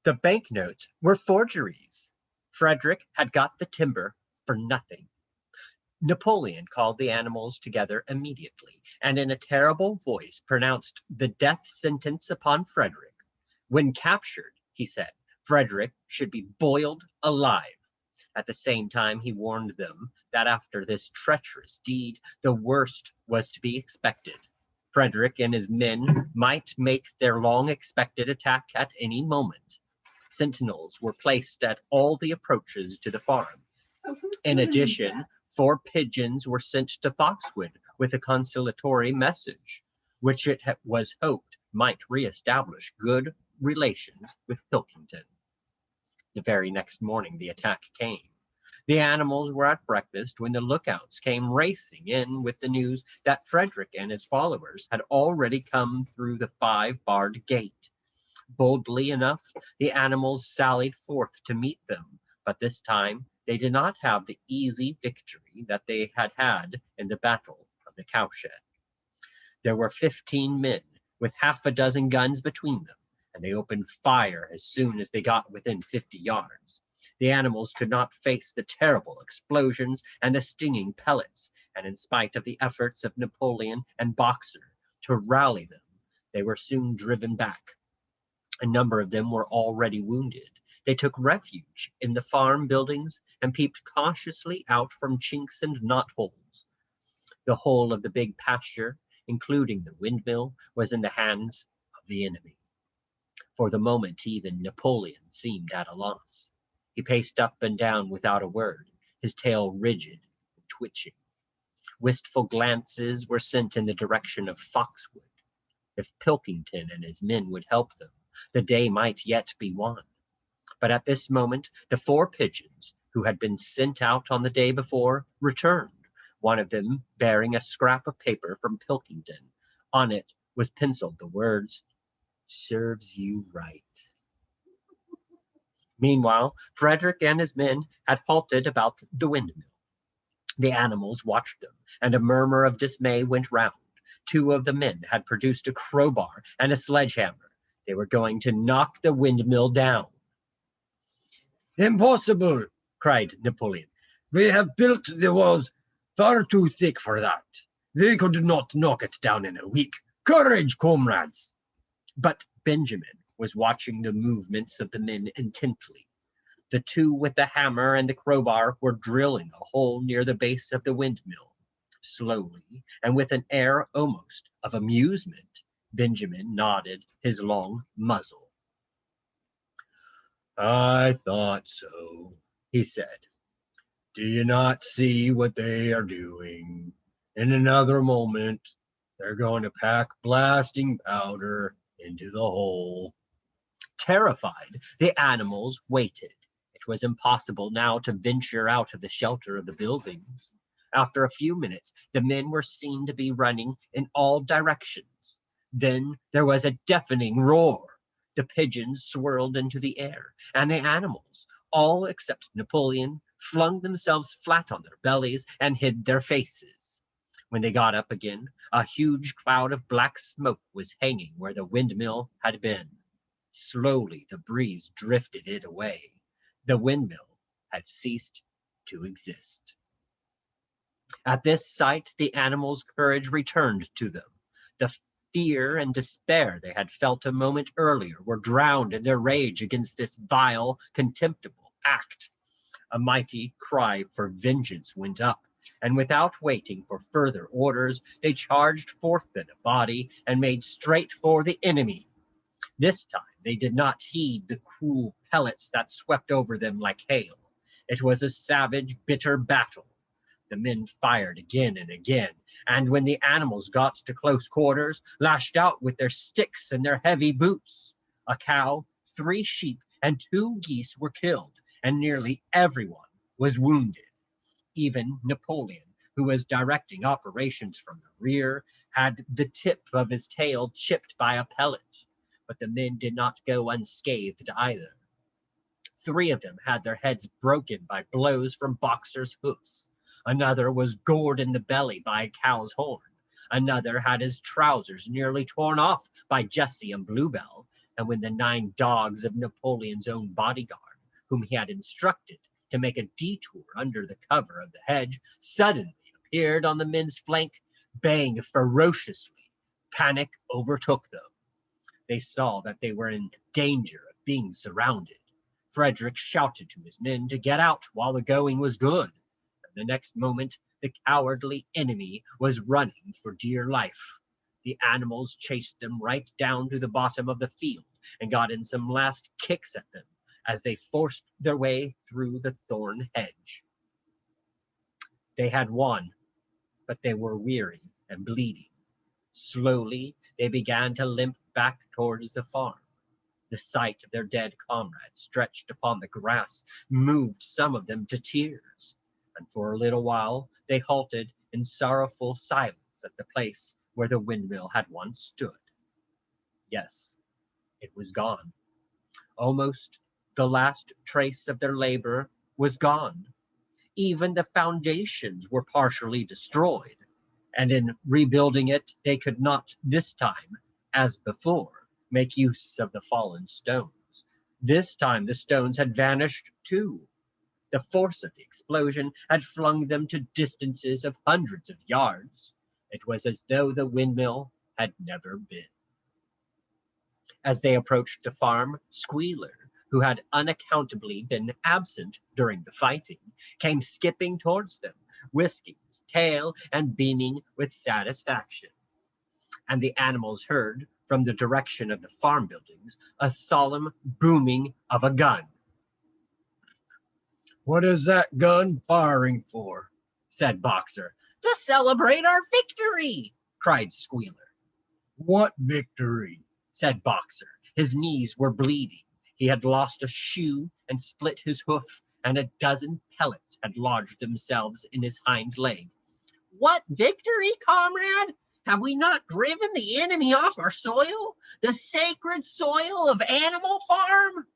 The banknotes were forgeries. Frederick had got the timber for nothing. Napoleon called the animals together immediately, and in a terrible voice pronounced the death sentence upon Frederick. When captured, he said, Frederick should be boiled alive. At the same time, he warned them that after this treacherous deed, the worst was to be expected. Frederick and his men might make their long-expected attack at any moment. Sentinels were placed at all the approaches to the farm. In addition, 4 pigeons were sent to Foxwood with a consolatory message, which it was hoped might reestablish good relations with Pilkington. The very next morning the attack came. The animals were at breakfast when the lookouts came racing in with the news that Frederick and his followers had already come through the 5-barred gate. Boldly enough, the animals sallied forth to meet them, but this time they did not have the easy victory that they had had in the battle of the cowshed. There were 15 men with half a dozen guns between them, and they opened fire as soon as they got within 50 yards. The animals could not face the terrible explosions and the stinging pellets, and in spite of the efforts of Napoleon and Boxer to rally them, they were soon driven back. A number of them were already wounded. They took refuge in the farm buildings and peeped cautiously out from chinks and knotholes. The whole of the big pasture, including the windmill, was in the hands of the enemy. For the moment, even Napoleon seemed at a loss. He paced up and down without a word, his tail rigid and twitching. Wistful glances were sent in the direction of Foxwood. If Pilkington and his men would help them, the day might yet be won. But at this moment, the 4 pigeons, who had been sent out on the day before, returned, one of them bearing a scrap of paper from Pilkington. On it was penciled the words, "Serves you right." Meanwhile, Frederick and his men had halted about the windmill. The animals watched them, and a murmur of dismay went round. 2 of the men had produced a crowbar and a sledgehammer. They were going to knock the windmill down. "Impossible!" cried Napoleon. "We have built the walls far too thick for that. They could not knock it down in a week. Courage, comrades!" But Benjamin was watching the movements of the men intently. The 2 with the hammer and the crowbar were drilling a hole near the base of the windmill. Slowly, and with an air almost of amusement, Benjamin nodded his long muzzle. "I thought so," he said. "Do you not see what they are doing? In another moment, they're going to pack blasting powder into the hole." Terrified, the animals waited. It was impossible now to venture out of the shelter of the buildings. After a few minutes, the men were seen to be running in all directions. Then there was a deafening roar. The pigeons swirled into the air, and the animals, all except Napoleon, flung themselves flat on their bellies and hid their faces. When they got up again, a huge cloud of black smoke was hanging where the windmill had been. Slowly the breeze drifted it away. The windmill had ceased to exist. At this sight, the animals' courage returned to them. The fear and despair they had felt a moment earlier were drowned in their rage against this vile, contemptible act. A mighty cry for vengeance went up, and without waiting for further orders, they charged forth in a body and made straight for the enemy. This time they did not heed the cruel pellets that swept over them like hail. It was a savage, bitter battle. The men fired again and again, and when the animals got to close quarters, lashed out with their sticks and their heavy boots. A cow, 3 sheep, and 2 geese were killed, and nearly everyone was wounded. Even Napoleon, who was directing operations from the rear, had the tip of his tail chipped by a pellet. but the men did not go unscathed either. 3 of them had their heads broken by blows from Boxer's hoofs. Another was gored in the belly by a cow's horn. Another had his trousers nearly torn off by Jessie and Bluebell. And when the 9 dogs of Napoleon's own bodyguard, whom he had instructed to make a detour under the cover of the hedge, suddenly appeared on the men's flank, baying ferociously, panic overtook them. They saw that they were in danger of being surrounded. Frederick shouted to his men to get out while the going was good, and the next moment the cowardly enemy was running for dear life. The animals chased them right down to the bottom of the field and got in some last kicks at them as they forced their way through the thorn hedge. They had won, but they were weary and bleeding. Slowly they began to limp back towards the farm. The sight of their dead comrades stretched upon the grass moved some of them to tears, and for a little while they halted in sorrowful silence at the place where the windmill had once stood. Yes, it was gone. Almost the last trace of their labor was gone. Even the foundations were partially destroyed, and in rebuilding it they could not this time, as before, make use of the fallen stones. This time the stones had vanished too. The force of the explosion had flung them to distances of hundreds of yards. It was as though the windmill had never been. As they approached the farm, Squealer, who had unaccountably been absent during the fighting, came skipping towards them, whisking his tail and beaming with satisfaction. And the animals heard, from the direction of the farm buildings, a solemn booming of a gun. "What is that gun firing for?" said Boxer. To celebrate our victory, cried Squealer. "What victory?" said Boxer. His knees were bleeding. He had lost a shoe and split his hoof, and a dozen pellets had lodged themselves in his hind leg. What victory, comrade? Have we not driven the enemy off our soil, the sacred soil of Animal Farm?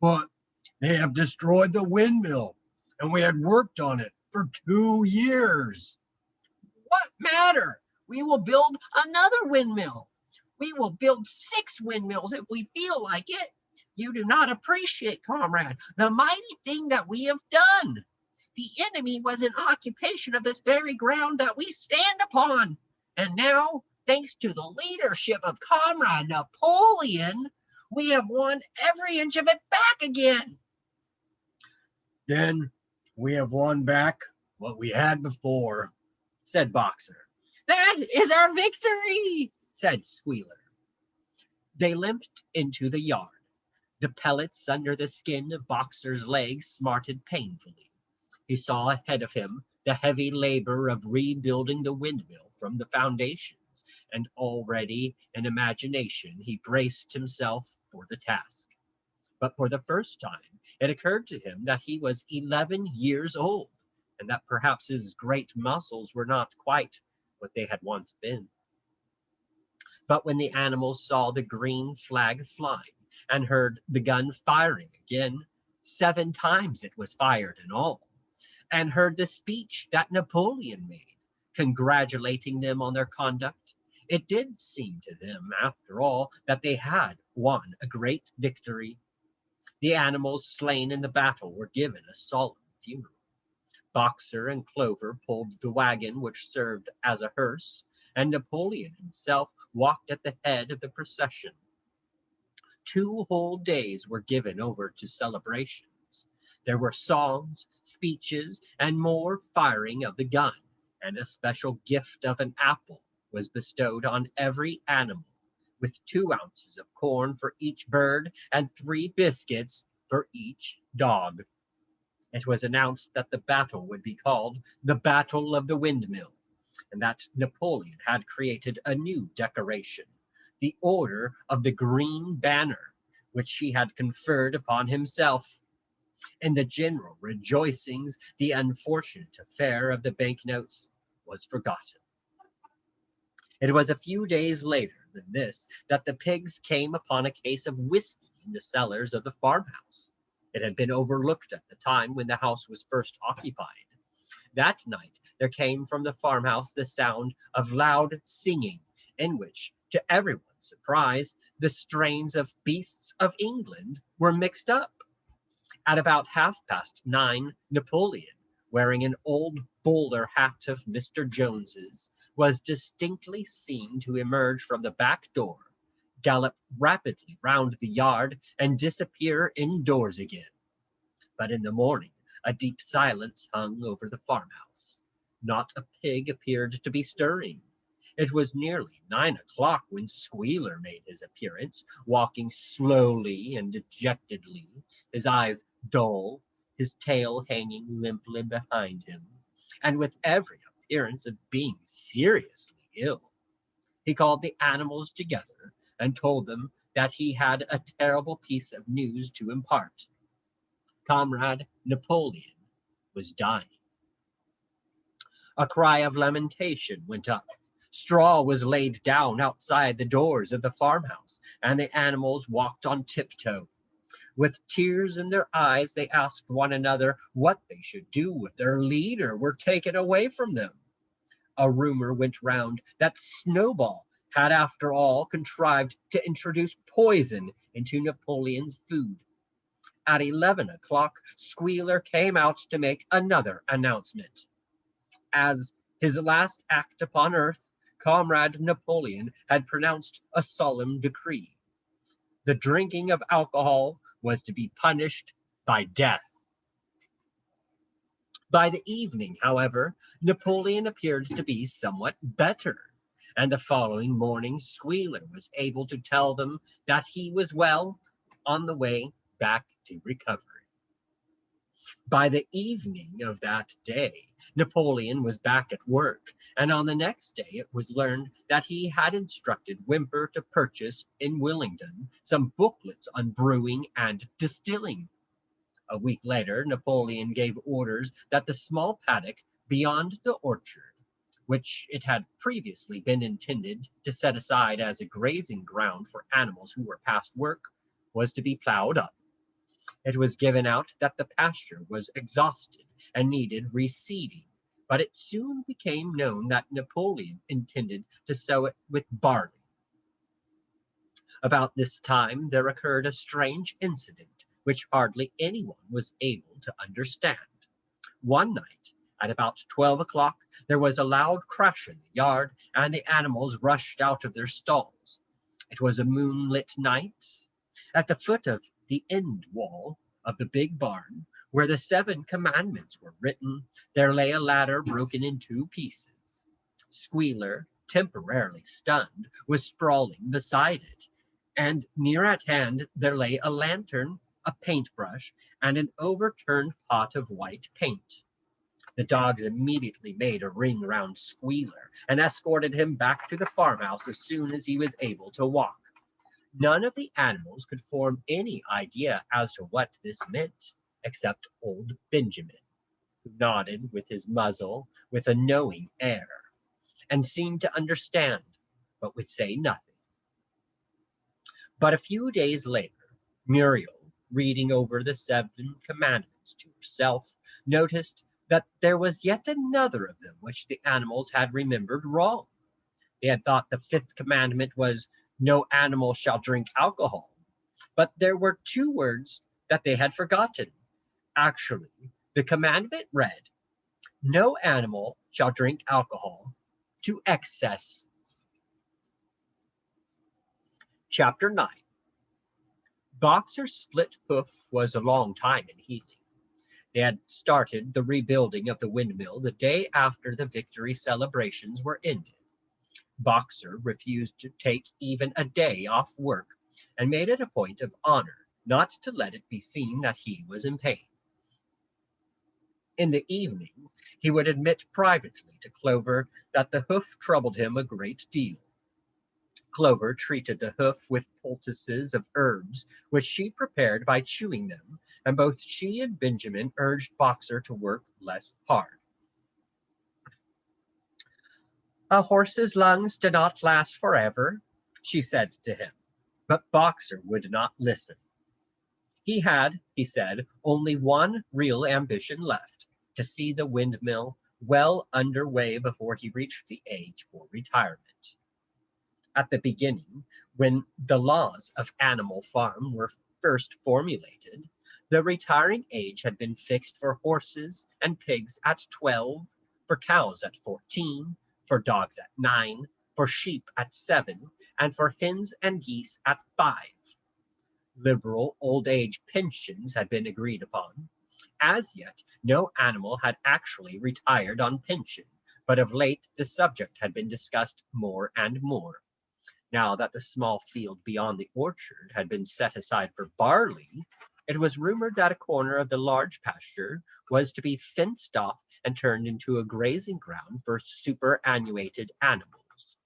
"But they have destroyed the windmill, and we had worked on it for 2 years." What matter? We will build another windmill. We will build 6 windmills if we feel like it. You do not appreciate, comrade, the mighty thing that we have done. The enemy was in occupation of this very ground that we stand upon. And now, thanks to the leadership of Comrade Napoleon, we have won every inch of it back again. "Then we have won back what we had before," said Boxer. That is our victory, said Squealer. They limped into the yard. The pellets under the skin of Boxer's legs smarted painfully. He saw ahead of him the heavy labor of rebuilding the windmill from the foundations, and already in imagination he braced himself for the task. But for the first time it occurred to him that he was 11 years old, and that perhaps his great muscles were not quite what they had once been. But when the animals saw the green flag flying and heard the gun firing again, 7 times it was fired in all, and heard the speech that Napoleon made, congratulating them on their conduct, it did seem to them, after all, that they had won a great victory. The animals slain in the battle were given a solemn funeral. Boxer and Clover pulled the wagon which served as a hearse, and Napoleon himself walked at the head of the procession. 2 whole days were given over to celebrations. There were songs, speeches, and more firing of the gun, and a special gift of an apple was bestowed on every animal, with 2 ounces of corn for each bird and 3 biscuits for each dog. It was announced that the battle would be called the Battle of the Windmill, and that Napoleon had created a new decoration, the Order of the Green Banner, which he had conferred upon himself. In the general rejoicings, the unfortunate affair of the banknotes was forgotten. It was a few days later than this that the pigs came upon a case of whiskey in the cellars of the farmhouse. It had been overlooked at the time when the house was first occupied. That night there came from the farmhouse the sound of loud singing, in which, to everyone's surprise, the strains of Beasts of England were mixed up. At about 9:30, Napoleon, wearing an old bowler hat of Mr. Jones's, was distinctly seen to emerge from the back door, gallop rapidly round the yard, and disappear indoors again. But in the morning a deep silence hung over the farmhouse. Not a pig appeared to be stirring. It was nearly 9 o'clock when Squealer made his appearance, walking slowly and dejectedly, his eyes dull, his tail hanging limply behind him, and with every appearance of being seriously ill. He called the animals together and told them that he had a terrible piece of news to impart. Comrade Napoleon was dying. A cry of lamentation went up. Straw was laid down outside the doors of the farmhouse, and the animals walked on tiptoe. With tears in their eyes, they asked one another what they should do if their leader were taken away from them. A rumor went round that Snowball had, after all, contrived to introduce poison into Napoleon's food. At 11 o'clock, Squealer came out to make another announcement. As his last act upon earth, Comrade Napoleon had pronounced a solemn decree. The drinking of alcohol was to be punished by death. By the evening, however, Napoleon appeared to be somewhat better, and the following morning Squealer was able to tell them that he was well on the way back to recovery. By the evening of that day, Napoleon was back at work, and on the next day it was learned that he had instructed Whymper to purchase in Willingdon some booklets on brewing and distilling. A week later, Napoleon gave orders that the small paddock beyond the orchard, which it had previously been intended to set aside as a grazing ground for animals who were past work, was to be plowed up. It was given out that the pasture was exhausted and needed reseeding, but it soon became known that Napoleon intended to sow it with barley. About this time there occurred a strange incident which hardly anyone was able to understand. One night, at about 12 o'clock, there was a loud crash in the yard, and the animals rushed out of their stalls. It was a moonlit night. At the foot of the end wall of the big barn, where the 7 commandments were written, there lay a ladder broken in 2 pieces. Squealer, temporarily stunned, was sprawling beside it, and near at hand there lay a lantern, a paintbrush, and an overturned pot of white paint. The dogs immediately made a ring round Squealer and escorted him back to the farmhouse as soon as he was able to walk. None of the animals could form any idea as to what this meant, except old Benjamin, who nodded with his muzzle with a knowing air, and seemed to understand, but would say nothing. But a few days later, Muriel, reading over the 7 commandments to herself, noticed that there was yet another of them which the animals had remembered wrong. They had thought the 5th commandment was, "No animal shall drink alcohol," but there were 2 words that they had forgotten. Actually, the commandment read, "No animal shall drink alcohol to excess." Chapter 9. Boxer's split hoof was a long time in healing. They had started the rebuilding of the windmill the day after the victory celebrations were ended. Boxer refused to take even a day off work, and made it a point of honor not to let it be seen that he was in pain. In the evenings, he would admit privately to Clover that the hoof troubled him a great deal. Clover treated the hoof with poultices of herbs, which she prepared by chewing them, and both she and Benjamin urged Boxer to work less hard. A horse's lungs do not last forever, she said to him. But Boxer would not listen. He had, he said, only one real ambition left, to see the windmill well under way before he reached the age for retirement. At the beginning, when the laws of Animal Farm were first formulated, the retiring age had been fixed for horses and pigs at 12, for cows at 14, for dogs at 9, for sheep at 7, and for hens and geese at 5. Liberal old age pensions had been agreed upon. As yet, no animal had actually retired on pension, but of late the subject had been discussed more and more. Now that the small field beyond the orchard had been set aside for barley, it was rumored that a corner of the large pasture was to be fenced off and turned into a grazing ground for superannuated animals.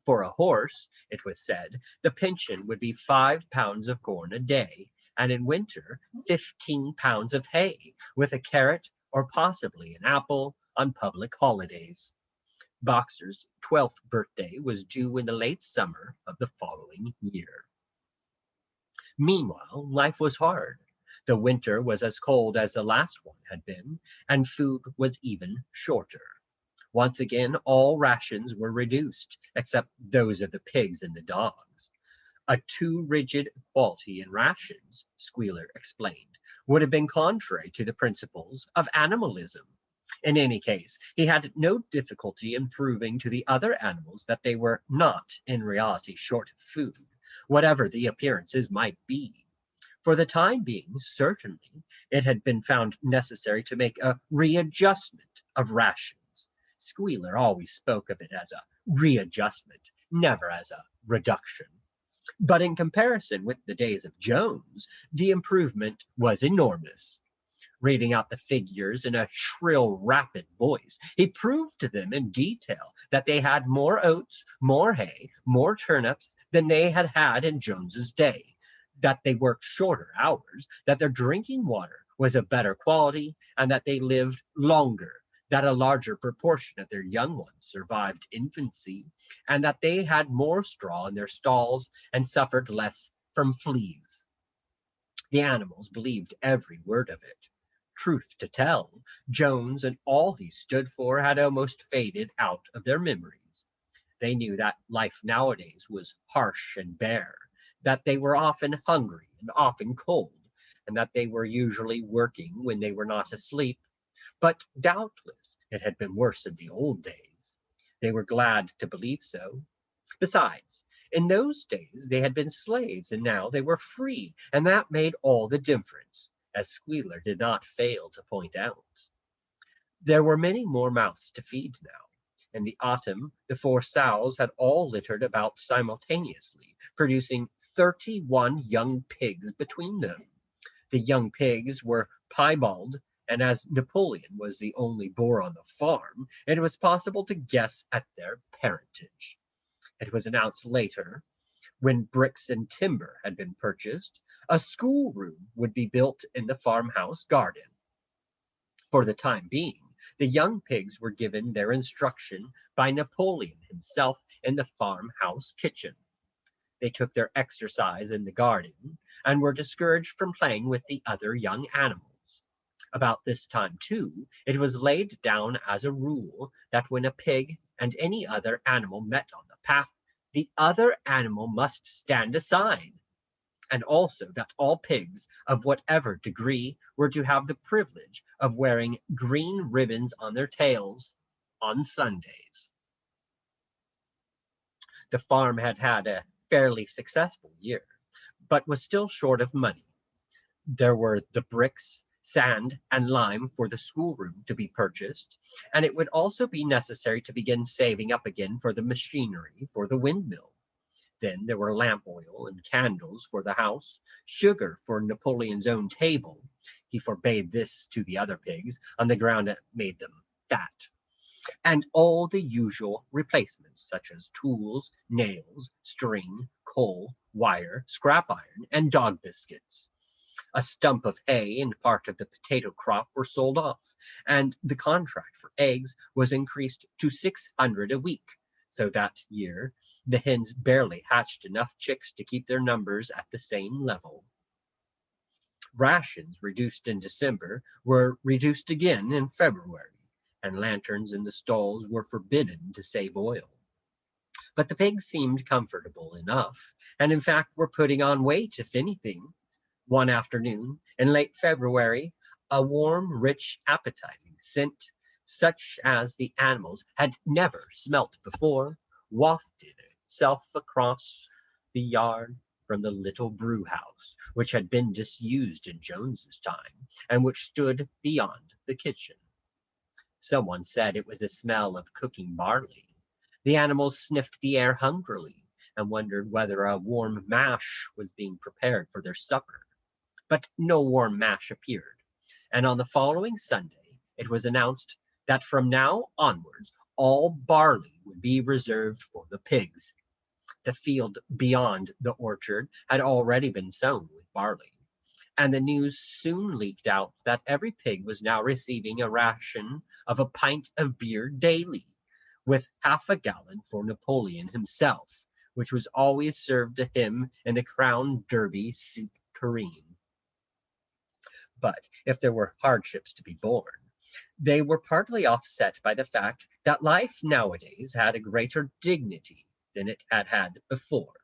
For a horse, it was said, the pension would be 5 pounds of corn a day, and in winter 15 pounds of hay, with a carrot or possibly an apple on public holidays. Boxer's 12th birthday was due in the late summer of the following year. Meanwhile, life was hard. The winter was as cold as the last one had been, and food was even shorter. Once again, all rations were reduced, except those of the pigs and the dogs. A too rigid equality in rations, Squealer explained, would have been contrary to the principles of animalism. In any case, he had no difficulty in proving to the other animals that they were not in reality short of food, whatever the appearances might be. For the time being, certainly, it had been found necessary to make a readjustment of rations. Squealer always spoke of it as a readjustment, never as a reduction. But in comparison with the days of Jones, the improvement was enormous. Reading out the figures in a shrill, rapid voice, he proved to them in detail that they had more oats, more hay, more turnips than they had had in Jones's day, that they worked shorter hours, that their drinking water was of better quality, and that they lived longer, that a larger proportion of their young ones survived infancy, and that they had more straw in their stalls and suffered less from fleas. The animals believed every word of it. Truth to tell, Jones and all he stood for had almost faded out of their memories. They knew that life nowadays was harsh and bare, that they were often hungry and often cold, and that they were usually working when they were not asleep. But doubtless it had been worse in the old days. They were glad to believe so. Besides, in those days they had been slaves, and now they were free, and that made all the difference, as Squealer did not fail to point out. There were many more mouths to feed now. In the autumn, the 4 sows had all littered about simultaneously, producing 31 young pigs between them. The young pigs were piebald, and as Napoleon was the only boar on the farm, it was possible to guess at their parentage. It was announced later, when bricks and timber had been purchased, a schoolroom would be built in the farmhouse garden. For the time being, the young pigs were given their instruction by Napoleon himself in the farmhouse kitchen. They took their exercise in the garden, and were discouraged from playing with the other young animals. About this time, too, it was laid down as a rule that when a pig and any other animal met on the path, the other animal must stand aside, and also that all pigs of whatever degree were to have the privilege of wearing green ribbons on their tails on Sundays. The farm had had a fairly successful year, but was still short of money. There were the bricks, sand, and lime for the schoolroom to be purchased, and it would also be necessary to begin saving up again for the machinery for the windmill. Then there were lamp oil and candles for the house, sugar for Napoleon's own table. He forbade this to the other pigs on the ground it made them fat. And all the usual replacements, such as tools, nails, string, coal, wire, scrap iron, and dog biscuits. A stump of hay and part of the potato crop were sold off, and the contract for eggs was increased to 600 a week. So that year, the hens barely hatched enough chicks to keep their numbers at the same level. Rations reduced in December were reduced again in February, and lanterns in the stalls were forbidden to save oil. But the pigs seemed comfortable enough, and in fact were putting on weight, if anything. One afternoon, in late February, a warm, rich, appetizing scent, such as the animals had never smelt before, wafted itself across the yard from the little brew house, which had been disused in Jones's time, and which stood beyond the kitchen. Someone said it was a smell of cooking barley. The animals sniffed the air hungrily, and wondered whether a warm mash was being prepared for their supper. But no warm mash appeared, and on the following Sunday it was announced that from now onwards all barley would be reserved for the pigs. The field beyond the orchard had already been sown with barley, and the news soon leaked out that every pig was now receiving a ration of a pint of beer daily, with half a gallon for Napoleon himself, which was always served to him in the Crown Derby soup tureen. But if there were hardships to be borne, they were partly offset by the fact that life nowadays had a greater dignity than it had had before.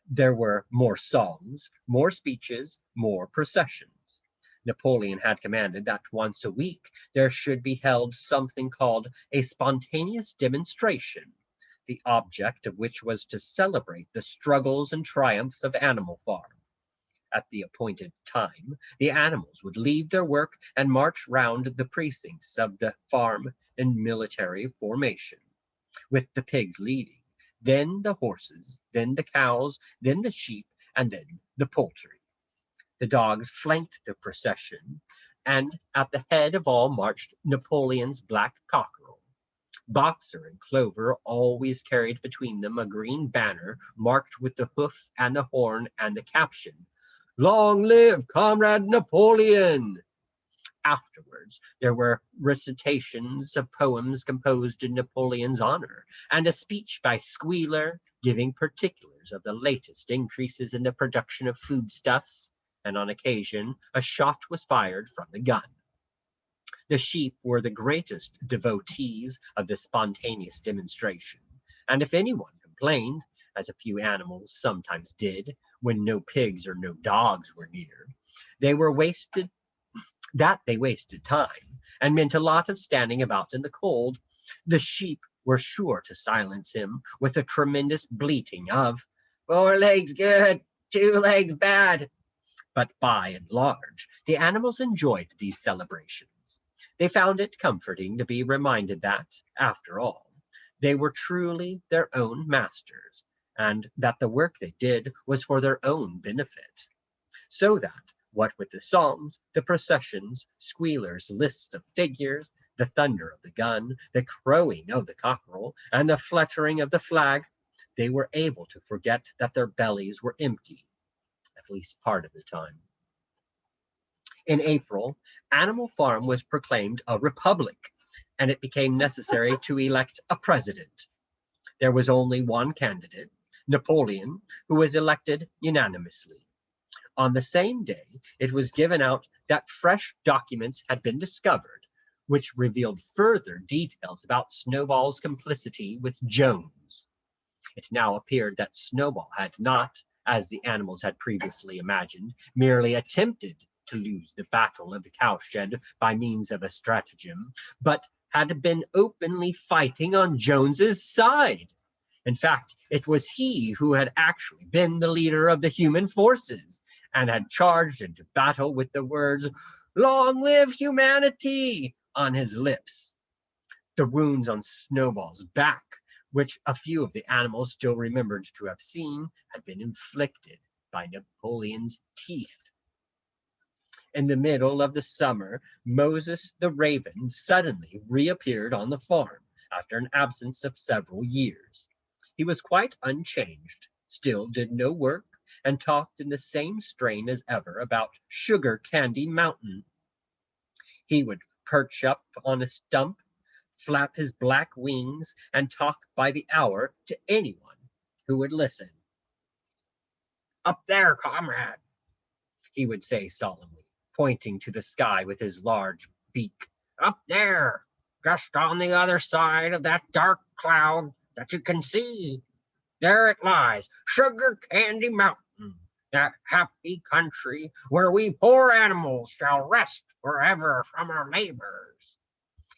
There were more songs, more speeches, more processions. Napoleon had commanded that once a week there should be held something called a spontaneous demonstration, the object of which was to celebrate the struggles and triumphs of Animal Farm. At the appointed time, the animals would leave their work and march round the precincts of the farm in military formation, with the pigs leading, then the horses, then the cows, then the sheep, and then the poultry. The dogs flanked the procession, and at the head of all marched Napoleon's black cockerel. Boxer and Clover always carried between them a green banner marked with the hoof and the horn and the caption, "Long live Comrade Napoleon!" Afterwards, there were recitations of poems composed in Napoleon's honor, and a speech by Squealer giving particulars of the latest increases in the production of foodstuffs, and on occasion a shot was fired from the gun. The sheep were the greatest devotees of the spontaneous demonstration, and if anyone complained, as a few animals sometimes did, when no pigs or no dogs were near, they wasted time, and meant a lot of standing about in the cold, the sheep were sure to silence him with a tremendous bleating of, "4 legs good, 2 legs bad." But by and large, the animals enjoyed these celebrations. They found it comforting to be reminded that, after all, they were truly their own masters, and that the work they did was for their own benefit. So that, what with the songs, the processions, Squealer's lists of figures, the thunder of the gun, the crowing of the cockerel, and the fluttering of the flag, they were able to forget that their bellies were empty, at least part of the time. In April, Animal Farm was proclaimed a republic, and it became necessary to elect a president. There was only one candidate, Napoleon, who was elected unanimously. On the same day, it was given out that fresh documents had been discovered, which revealed further details about Snowball's complicity with Jones. It now appeared that Snowball had not, as the animals had previously imagined, merely attempted to lose the battle of the cowshed by means of a stratagem, but had been openly fighting on Jones's side. In fact, it was he who had actually been the leader of the human forces, and had charged into battle with the words, "Long live humanity!" on his lips. The wounds on Snowball's back, which a few of the animals still remembered to have seen, had been inflicted by Napoleon's teeth. In the middle of the summer, Moses the Raven suddenly reappeared on the farm after an absence of several years. He was quite unchanged, still did no work, and talked in the same strain as ever about Sugar Candy Mountain. He would perch up on a stump, flap his black wings, and talk by the hour to anyone who would listen. "Up there, comrade," he would say solemnly, pointing to the sky with his large beak. "Up there, just on the other side of that dark cloud that you can see. There it lies, Sugar Candy Mountain, that happy country where we poor animals shall rest forever from our labors."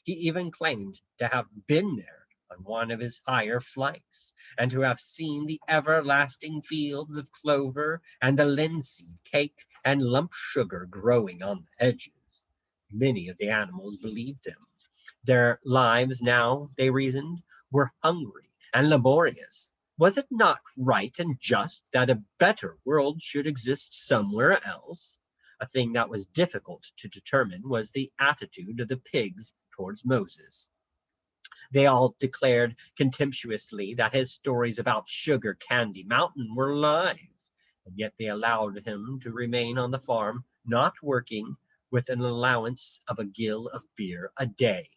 He even claimed to have been there on one of his higher flights, and to have seen the everlasting fields of clover and the linseed cake and lump sugar growing on the hedges. Many of the animals believed him. Their lives now, they reasoned, were hungry and laborious. Was it not right and just that a better world should exist somewhere else? A thing that was difficult to determine was the attitude of the pigs towards Moses. They all declared contemptuously that his stories about Sugar Candy Mountain were lies, and yet they allowed him to remain on the farm, not working, with an allowance of a gill of beer a day.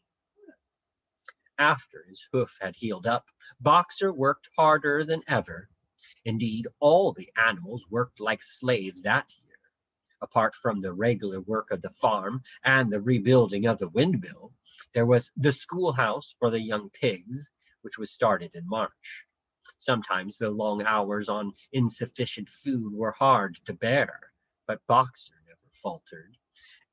After his hoof had healed up, Boxer worked harder than ever. Indeed, all the animals worked like slaves that year. Apart from the regular work of the farm and the rebuilding of the windmill, there was the schoolhouse for the young pigs, which was started in March. Sometimes the long hours on insufficient food were hard to bear, but Boxer never faltered.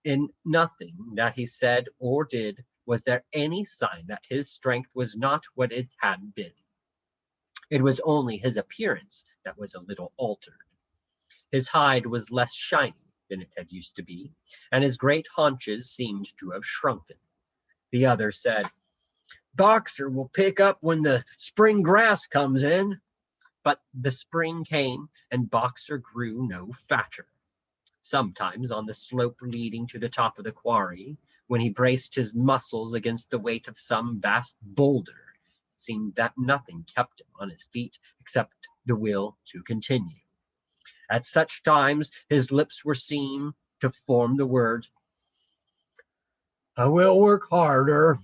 In nothing that he said or did was there any sign that his strength was not what it had been. It was only his appearance that was a little altered. His hide was less shiny than it had used to be, and his great haunches seemed to have shrunken. The other said, "Boxer will pick up when the spring grass comes in." But the spring came, and Boxer grew no fatter. Sometimes on the slope leading to the top of the quarry, when he braced his muscles against the weight of some vast boulder, it seemed that nothing kept him on his feet except the will to continue. At such times his lips were seen to form the words, "I will work harder."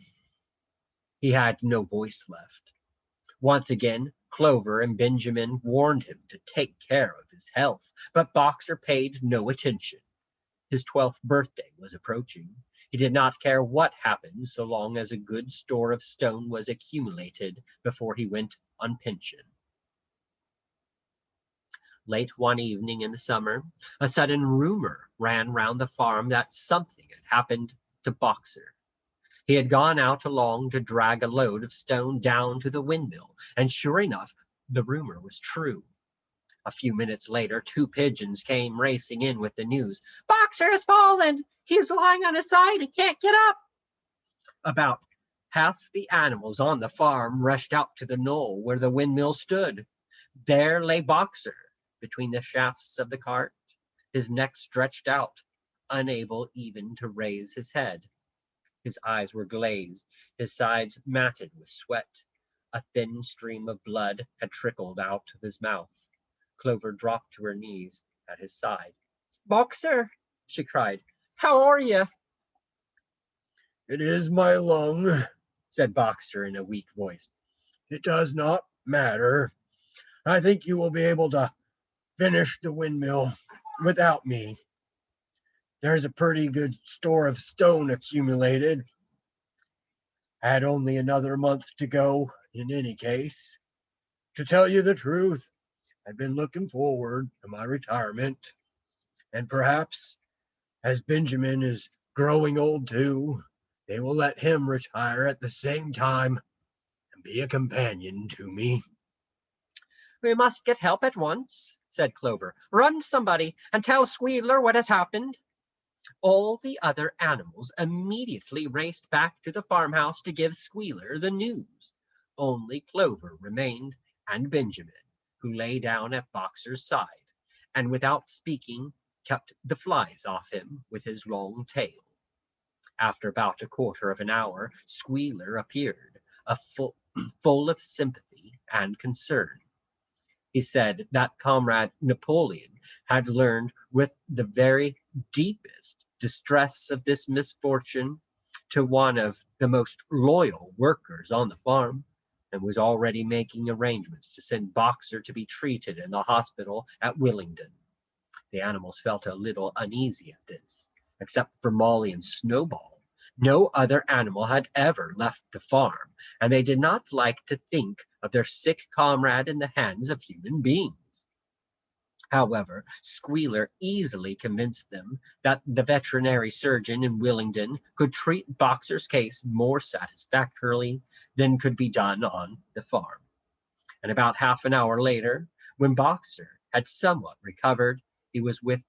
He had no voice left. Once again, Clover and Benjamin warned him to take care of his health, but Boxer paid no attention. His 12th birthday was approaching. He did not care what happened so long as a good store of stone was accumulated before he went on pension. Late one evening in the summer, a sudden rumor ran round the farm that something had happened to Boxer. He had gone out along to drag a load of stone down to the windmill, and sure enough, the rumor was true. A few minutes later, 2 pigeons came racing in with the news. "Boxer has fallen! He is lying on his side and can't get up!" About half the animals on the farm rushed out to the knoll where the windmill stood. There lay Boxer between the shafts of the cart, his neck stretched out, unable even to raise his head. His eyes were glazed, his sides matted with sweat. A thin stream of blood had trickled out of his mouth. Clover dropped to her knees at his side. "Boxer," she cried, "how are you?" "It is my lung," said Boxer in a weak voice. "It does not matter. I think you will be able to finish the windmill without me. There's a pretty good store of stone accumulated. I had only another month to go in any case. To tell you the truth, I've been looking forward to my retirement. And perhaps, as Benjamin is growing old too, they will let him retire at the same time and be a companion to me." "We must get help at once," said Clover. "Run, somebody, and tell Squealer what has happened." All the other animals immediately raced back to the farmhouse to give Squealer the news. Only Clover remained, and Benjamin, who lay down at Boxer's side, and without speaking kept the flies off him with his long tail. After about a quarter of an hour, Squealer appeared, full of sympathy and concern. He said that Comrade Napoleon had learned with the very deepest distress of this misfortune to one of the most loyal workers on the farm, and was already making arrangements to send Boxer to be treated in the hospital at Willingdon. The animals felt a little uneasy at this. Except for Molly and Snowball, no other animal had ever left the farm, and they did not like to think of their sick comrade in the hands of human beings. However, Squealer easily convinced them that the veterinary surgeon in Willingdon could treat Boxer's case more satisfactorily than could be done on the farm. And about half an hour later, when Boxer had somewhat recovered, he was with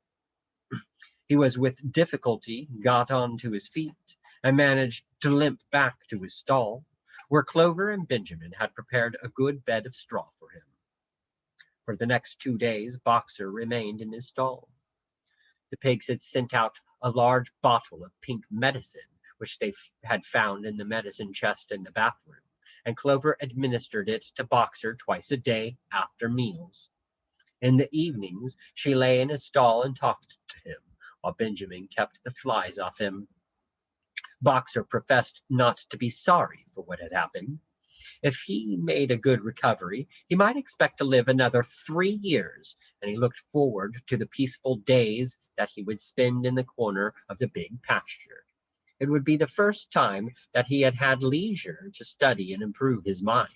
difficulty got on to his feet and managed to limp back to his stall, where Clover and Benjamin had prepared a good bed of straw for him. For the next 2 days, Boxer remained in his stall. The pigs had sent out a large bottle of pink medicine, which they had found in the medicine chest in the bathroom, and Clover administered it to Boxer twice a day after meals. In the evenings, she lay in his stall and talked to him, while Benjamin kept the flies off him. Boxer professed not to be sorry for what had happened. If he made a good recovery, he might expect to live another 3 years, and he looked forward to the peaceful days that he would spend in the corner of the big pasture. It would be the first time that he had had leisure to study and improve his mind.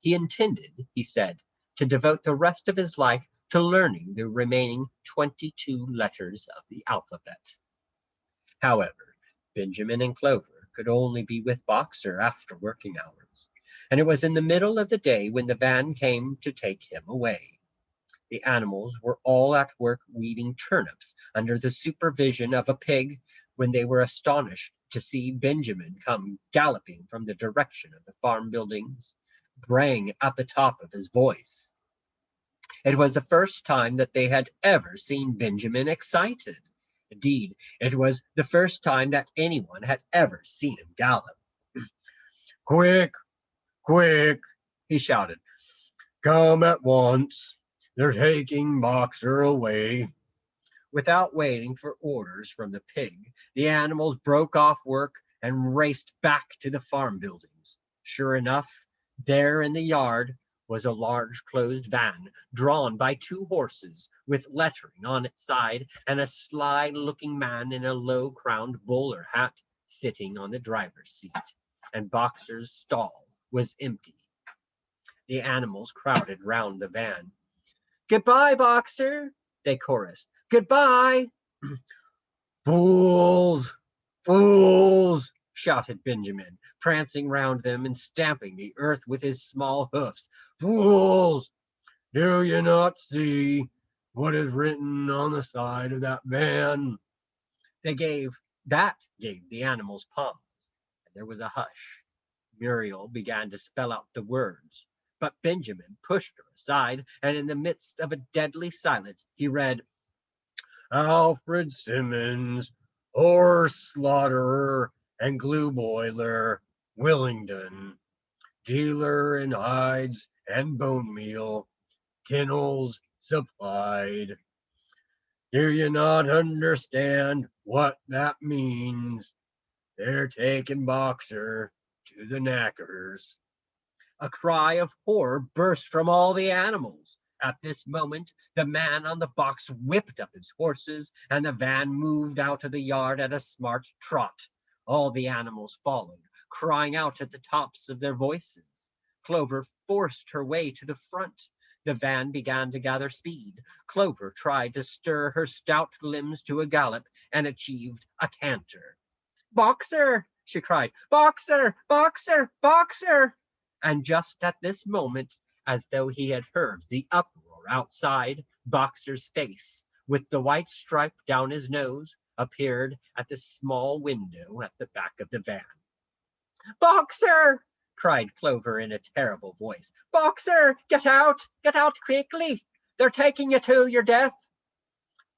He intended, he said, to devote the rest of his life to learning the remaining 22 letters of the alphabet. However, Benjamin and Clover could only be with Boxer after working hours, and it was in the middle of the day when the van came to take him away. The animals were all at work weeding turnips under the supervision of a pig when they were astonished to see Benjamin come galloping from the direction of the farm buildings, braying at the top of his voice. It was the first time that they had ever seen Benjamin excited. Indeed, it was the first time that anyone had ever seen him gallop. Quick, quick, He shouted. come at once. They're taking Boxer away. Without waiting for orders from the pig, the animals broke off work and raced back to the farm buildings. Sure enough, there in the yard was a large closed van drawn by 2 horses with lettering on its side and a sly-looking man in a low-crowned bowler hat sitting on the driver's seat, and Boxer's stall was empty. The animals crowded round the van. "Goodbye, Boxer," they chorused. "Goodbye." Fools, fools, shouted Benjamin, prancing round them and stamping the earth with his small hoofs. fools. Do you not see what is written on the side of that van? That gave the animals pause, and there was a hush. Muriel began to spell out the words, but Benjamin pushed her aside, and in the midst of a deadly silence, he read, Alfred Simmons, horse slaughterer and glue boiler, Willingdon, dealer in hides and bone meal, kennels supplied. Do you not understand what that means? They're taking Boxer to the knackers. A cry of horror burst from all the animals. At this moment, the man on the box whipped up his horses, and the van moved out of the yard at a smart trot. All the animals followed, crying out at the tops of their voices. Clover forced her way to the front. The van began to gather speed. Clover tried to stir her stout limbs to a gallop and achieved a canter. "Boxer!" she cried. "Boxer! Boxer! Boxer!" And just at this moment, as though he had heard the uproar outside, Boxer's face, with the white stripe down his nose, appeared at the small window at the back of the van. "Boxer!" cried Clover in a terrible voice. "Boxer! Get out! Get out quickly! They're taking you to your death!"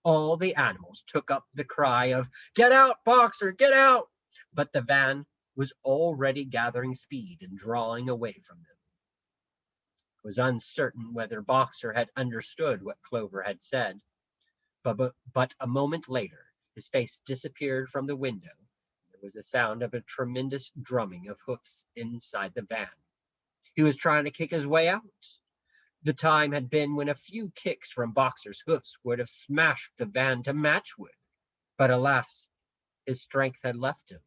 All the animals took up the cry of, "Get out, Boxer! Get out!" But the van was already gathering speed and drawing away from them. was uncertain whether Boxer had understood what Clover had said. But a moment later, his face disappeared from the window. There was the sound of a tremendous drumming of hoofs inside the van. He was trying to kick his way out. The time had been when a few kicks from Boxer's hoofs would have smashed the van to matchwood. But alas, his strength had left him,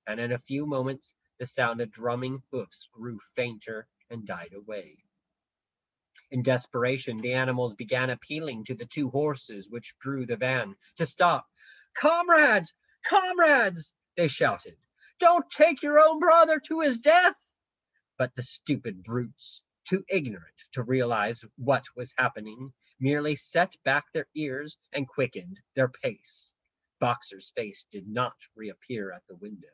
and in a few moments the sound of drumming hoofs grew fainter and died away. In desperation, the animals began appealing to the two horses which drew the van to stop. "Comrades! Comrades!" they shouted. "Don't take your own brother to his death!" But the stupid brutes, too ignorant to realize what was happening, merely set back their ears and quickened their pace. Boxer's face did not reappear at the window.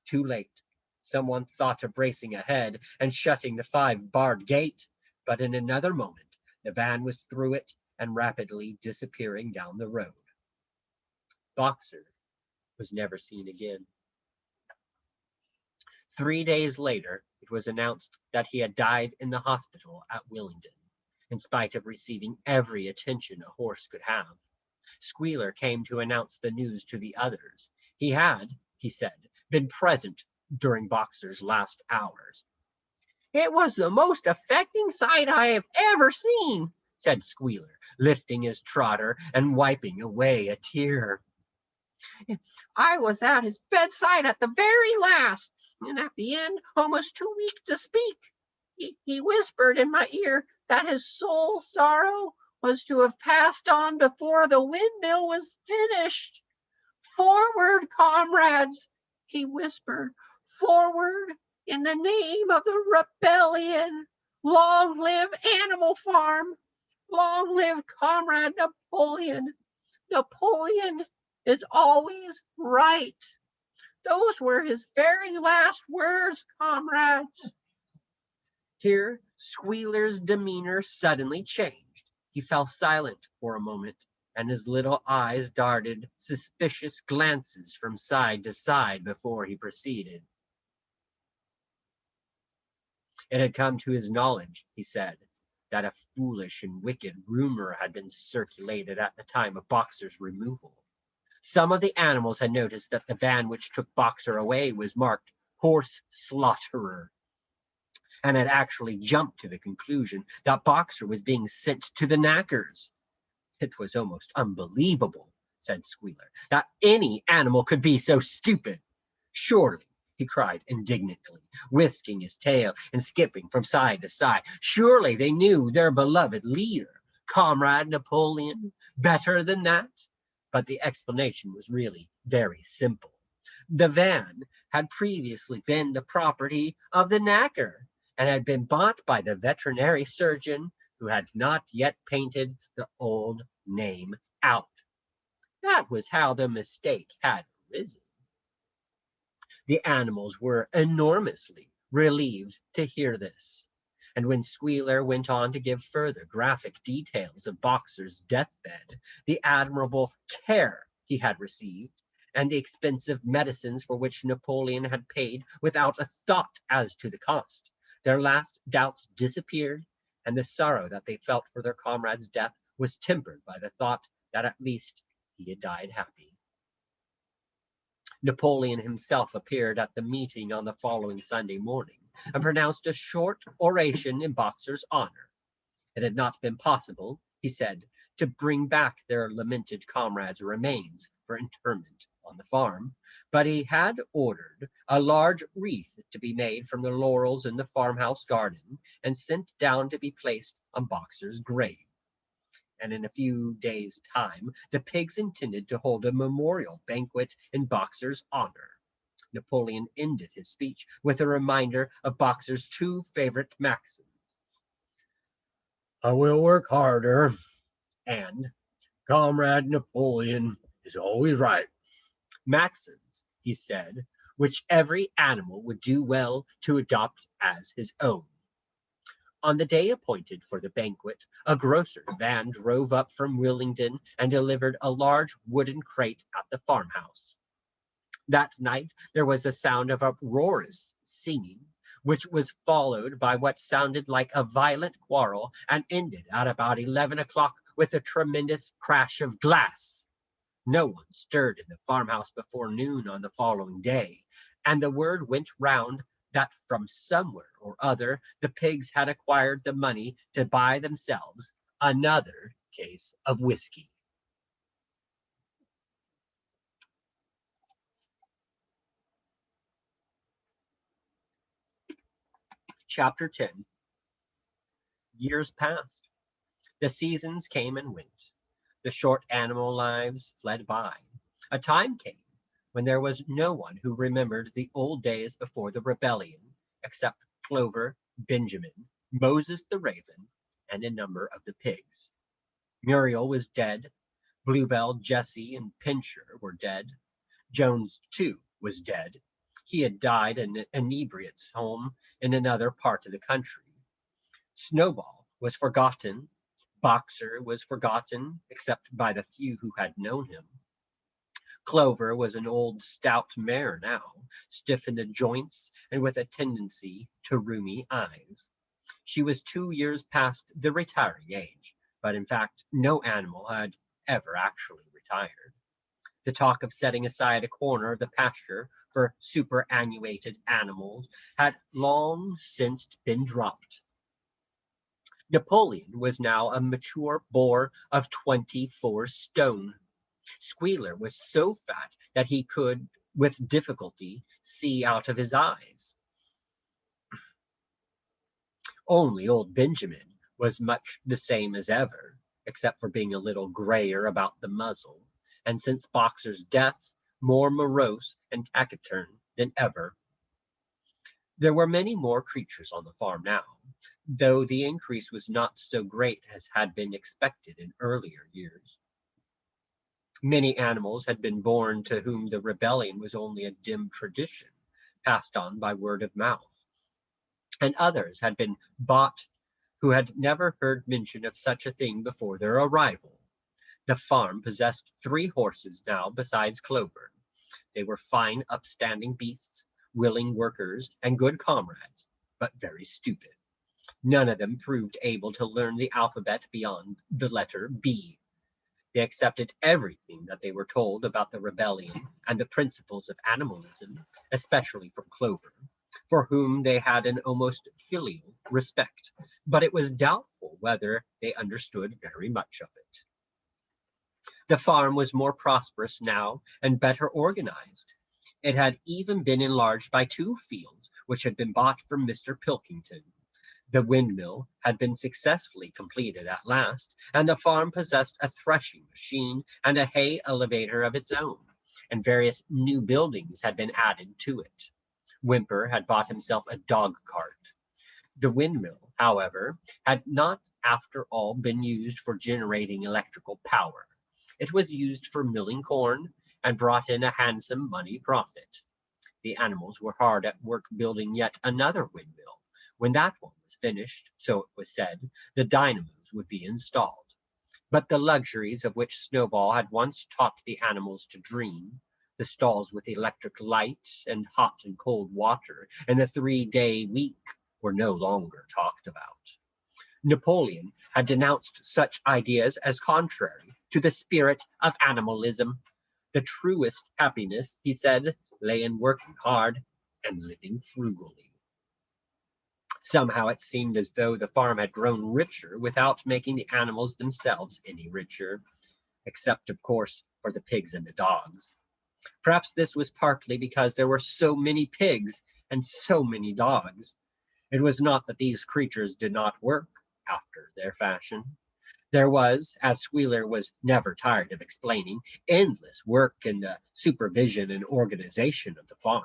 Too late, someone thought of racing ahead and shutting the 5-barred gate, but in another moment the van was through it and rapidly disappearing down the road. Boxer was never seen again. 3 days later, it was announced that he had died in the hospital at Willingdon, in spite of receiving every attention a horse could have. Squealer came to announce the news to the others. He had, he said, been present during Boxer's last hours. "It was the most affecting sight I have ever seen," said Squealer, lifting his trotter and wiping away a tear. "I was at his bedside at the very last, and at the end almost too weak to speak. He whispered in my ear that his sole sorrow was to have passed on before the windmill was finished. 'Forward, comrades,' he whispered, 'forward in the name of the rebellion. Long live Animal Farm! Long live Comrade Napoleon! Napoleon is always right.' Those were his very last words, comrades." Here, Squealer's demeanor suddenly changed. He fell silent for a moment, and his little eyes darted suspicious glances from side to side before he proceeded. It had come to his knowledge, he said, that a foolish and wicked rumor had been circulated at the time of Boxer's removal. Some of the animals had noticed that the van which took Boxer away was marked "Horse Slaughterer," and had actually jumped to the conclusion that Boxer was being sent to the knackers. It was almost unbelievable, said Squealer, that any animal could be so stupid. "Surely," he cried indignantly, whisking his tail and skipping from side to side, "surely they knew their beloved leader, Comrade Napoleon, better than that?" But the explanation was really very simple. The van had previously been the property of the knacker, and had been bought by the veterinary surgeon, who had not yet painted the old name out. That was how the mistake had arisen. The animals were enormously relieved to hear this, and when Squealer went on to give further graphic details of Boxer's deathbed, the admirable care he had received, and the expensive medicines for which Napoleon had paid without a thought as to the cost, their last doubts disappeared, and the sorrow that they felt for their comrade's death was tempered by the thought that at least he had died happy. Napoleon himself appeared at the meeting on the following Sunday morning, and pronounced a short oration in Boxer's honor. It had not been possible, he said, to bring back their lamented comrade's remains for interment on the farm, but he had ordered a large wreath to be made from the laurels in the farmhouse garden, and sent down to be placed on Boxer's grave. And in a few days' time, the pigs intended to hold a memorial banquet in Boxer's honor. Napoleon ended his speech with a reminder of Boxer's two favorite maxims: "I will work harder," and "Comrade Napoleon is always right." maxims, he said, which every animal would do well to adopt as his own. On the day appointed for the banquet, a grocer's van drove up from Willingdon and delivered a large wooden crate at the farmhouse. That night there was a sound of uproarious singing, which was followed by what sounded like a violent quarrel and ended at about 11 o'clock with a tremendous crash of glass. No one stirred in the farmhouse before noon on the following day, and the word went round that from somewhere or other the pigs had acquired the money to buy themselves another case of whiskey. Chapter 10. Years passed. The seasons came and went. The short animal lives fled by. A time came when there was no one who remembered the old days before the rebellion, except Clover, Benjamin, Moses the raven, and a number of the pigs. Muriel was dead. Bluebell, Jessie, and Pincher were dead. Jones, too, was dead. He had died in an inebriate's home in another part of the country. Snowball was forgotten. Boxer was forgotten, except by the few who had known him. Clover was an old stout mare now, stiff in the joints and with a tendency to rheumy eyes. She was 2 years past the retiring age, but in fact no animal had ever actually retired. The talk of setting aside a corner of the pasture for superannuated animals had long since been dropped. Napoleon was now a mature boar of 24 stone. Squealer was so fat that he could, with difficulty, see out of his eyes. Only old Benjamin was much the same as ever, except for being a little grayer about the muzzle, and since Boxer's death, more morose and taciturn than ever. There were many more creatures on the farm now, though the increase was not so great as had been expected in earlier years. Many animals had been born to whom the rebellion was only a dim tradition, passed on by word of mouth, and others had been bought who had never heard mention of such a thing before their arrival. The farm possessed 3 horses now besides Clover. They were fine upstanding beasts, willing workers, and good comrades, but very stupid. None of them proved able to learn the alphabet beyond the letter B. They accepted everything that they were told about the rebellion and the principles of animalism, especially from Clover, for whom they had an almost filial respect, but it was doubtful whether they understood very much of it. The farm was more prosperous now and better organized. It had even been enlarged by 2 fields which had been bought from Mr. Pilkington. The windmill had been successfully completed at last, and the farm possessed a threshing machine and a hay elevator of its own, and various new buildings had been added to it. Whymper had bought himself a dog cart. The windmill, however, had not after all been used for generating electrical power. It was used for milling corn and brought in a handsome money profit. The animals were hard at work building yet another windmill. When that one was finished, so it was said, the dynamos would be installed. But the luxuries of which Snowball had once taught the animals to dream, the stalls with electric light and hot and cold water, and the 3-day week were no longer talked about. Napoleon had denounced such ideas as contrary to the spirit of animalism. The truest happiness, he said, lay in working hard and living frugally. Somehow it seemed as though the farm had grown richer without making the animals themselves any richer, except, of course, for the pigs and the dogs. Perhaps this was partly because there were so many pigs and so many dogs. It was not that these creatures did not work after their fashion. There was, as Squealer was never tired of explaining, endless work in the supervision and organization of the farm.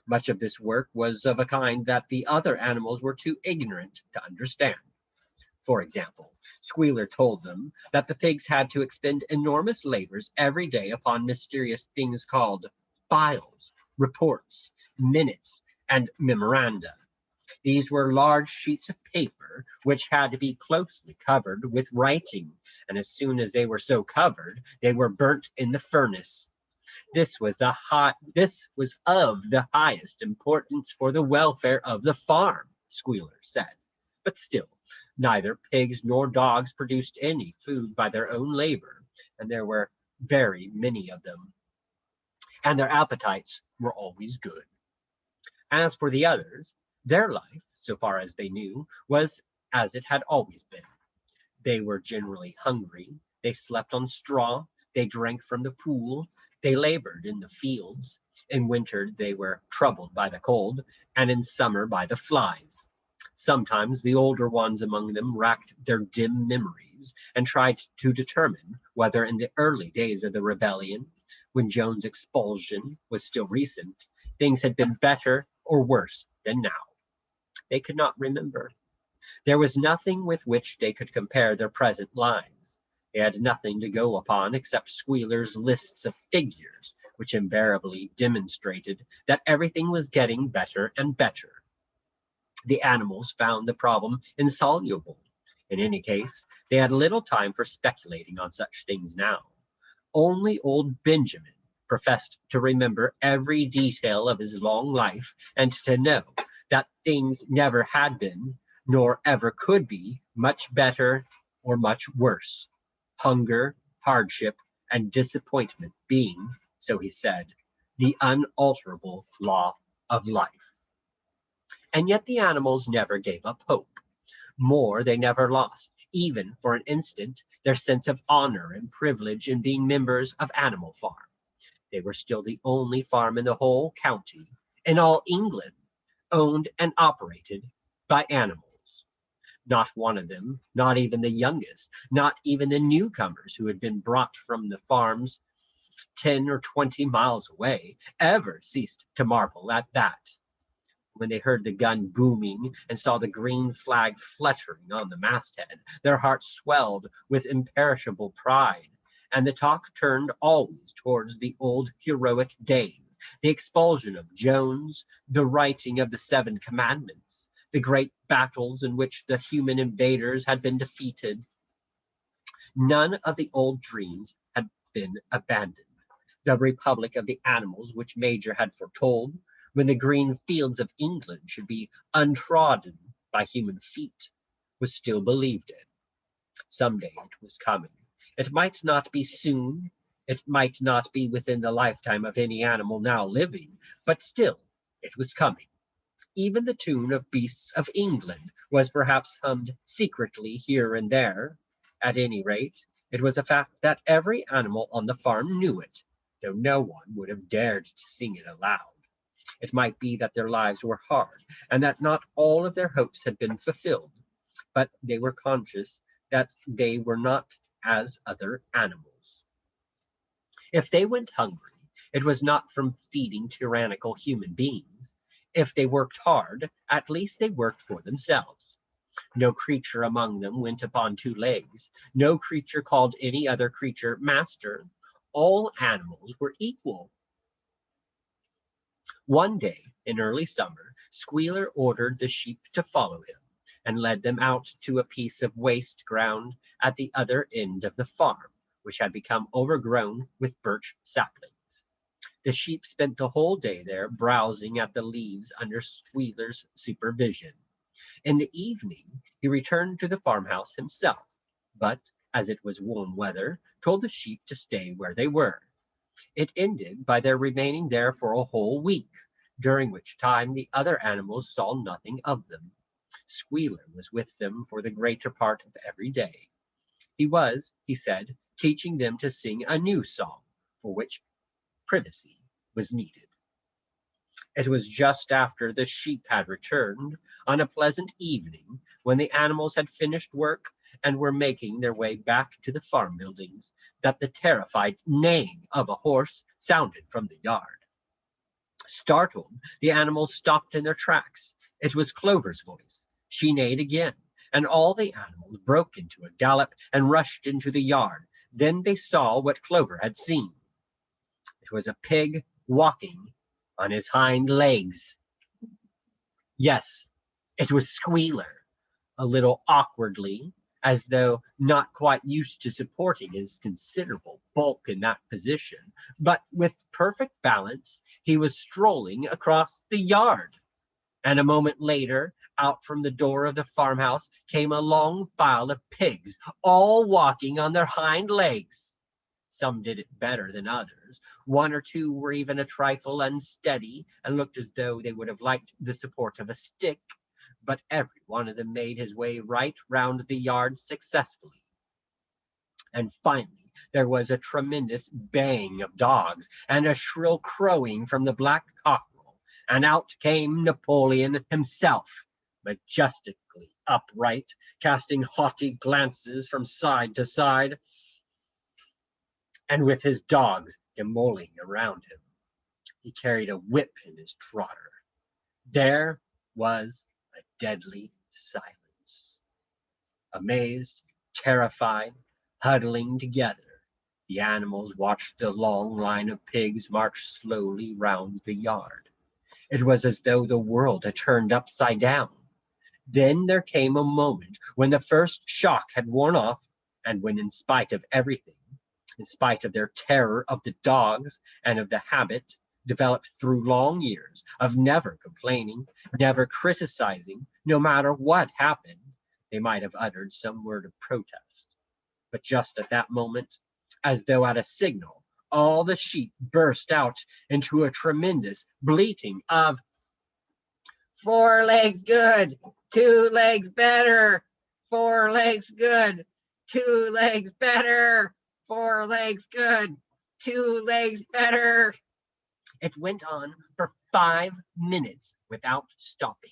Much of this work was of a kind that the other animals were too ignorant to understand. For example, Squealer told them that the pigs had to expend enormous labors every day upon mysterious things called files, reports, minutes, and memoranda. These were large sheets of paper which had to be closely covered with writing, and as soon as they were so covered, they were burnt in the furnace. This was of the highest importance for the welfare of the farm, Squealer said. But still, neither pigs nor dogs produced any food by their own labor, and there were very many of them, and their appetites were always good. As for the others, their life, so far as they knew, was as it had always been. They were generally hungry, they slept on straw, they drank from the pool, they labored in the fields. In winter they were troubled by the cold, and in summer by the flies. Sometimes the older ones among them racked their dim memories and tried to determine whether in the early days of the rebellion, when Joan's expulsion was still recent, things had been better or worse than now. They could not remember. There was nothing with which they could compare their present lives. They had nothing to go upon except Squealer's lists of figures, which invariably demonstrated that everything was getting better and better. The animals found the problem insoluble. In any case, they had little time for speculating on such things now. Only old Benjamin professed to remember every detail of his long life and to know that things never had been, nor ever could be, much better or much worse. Hunger, hardship, and disappointment being, so he said, the unalterable law of life. And yet the animals never gave up hope. More, they never lost, even for an instant, their sense of honor and privilege in being members of Animal Farm. They were still the only farm in the whole county, in all England, owned and operated by animals. Not one of them, not even the youngest, not even the newcomers who had been brought from the farms 10 or 20 miles away, ever ceased to marvel at that. When they heard the gun booming and saw the green flag fluttering on the masthead, their hearts swelled with imperishable pride, and the talk turned always towards the old heroic days, the expulsion of Jones, the writing of the 7 Commandments, the great battles in which the human invaders had been defeated. None of the old dreams had been abandoned. The republic of the animals which Major had foretold, when the green fields of England should be untrodden by human feet, was still believed in. Someday it was coming. It might not be soon, it might not be within the lifetime of any animal now living, but still it was coming. Even the tune of Beasts of England was perhaps hummed secretly here and there. At any rate, it was a fact that every animal on the farm knew it, though no one would have dared to sing it aloud. It might be that their lives were hard, and that not all of their hopes had been fulfilled, but they were conscious that they were not as other animals. If they went hungry, it was not from feeding tyrannical human beings. If they worked hard, at least they worked for themselves. No creature among them went upon 2 legs. No creature called any other creature master. All animals were equal. One day in early summer, Squealer ordered the sheep to follow him and led them out to a piece of waste ground at the other end of the farm, which had become overgrown with birch saplings. The sheep spent the whole day there, browsing at the leaves under Squealer's supervision. In the evening, he returned to the farmhouse himself, but, as it was warm weather, told the sheep to stay where they were. It ended by their remaining there for a whole week, during which time the other animals saw nothing of them. Squealer was with them for the greater part of every day. He was, he said, teaching them to sing a new song, for which privacy was needed. It was just after the sheep had returned, on a pleasant evening, when the animals had finished work and were making their way back to the farm buildings, that the terrified neighing of a horse sounded from the yard. Startled, the animals stopped in their tracks. It was Clover's voice. She neighed again, and all the animals broke into a gallop and rushed into the yard. Then they saw what Clover had seen. It was a pig walking on his hind legs. Yes, it was Squealer. A little awkwardly, as though not quite used to supporting his considerable bulk in that position, but with perfect balance, he was strolling across the yard. And a moment later, out from the door of the farmhouse came a long file of pigs, all walking on their hind legs. Some did it better than others. One or two were even a trifle unsteady and looked as though they would have liked the support of a stick, but every one of them made his way right round the yard successfully. And finally, there was a tremendous baying of dogs and a shrill crowing from the black cockerel, and out came Napoleon himself, majestically upright, casting haughty glances from side to side, and with his dogs gammoling around him. He carried a whip in his trotter. There was a deadly silence. Amazed, terrified, huddling together, the animals watched the long line of pigs march slowly round the yard. It was as though the world had turned upside down. Then there came a moment when the first shock had worn off, and when, in spite of everything, in spite of their terror of the dogs and of the habit developed through long years of never complaining, never criticizing, no matter what happened, they might have uttered some word of protest. But just at that moment, as though at a signal, all the sheep burst out into a tremendous bleating of 4 legs good, 2 legs better, 4 legs good, 2 legs better, 4 legs good, 2 legs better. It went on for 5 minutes without stopping,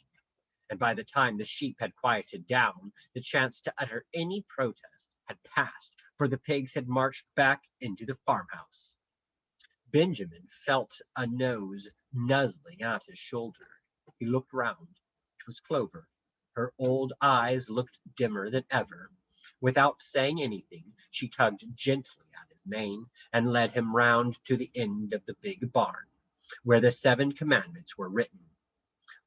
and by the time the sheep had quieted down, the chance to utter any protest had passed, for the pigs had marched back into the farmhouse. Benjamin felt a nose nuzzling at his shoulder. He looked round. It was Clover. Her old eyes looked dimmer than ever. Without saying anything, she tugged gently at his mane and led him round to the end of the big barn, where the 7 commandments were written.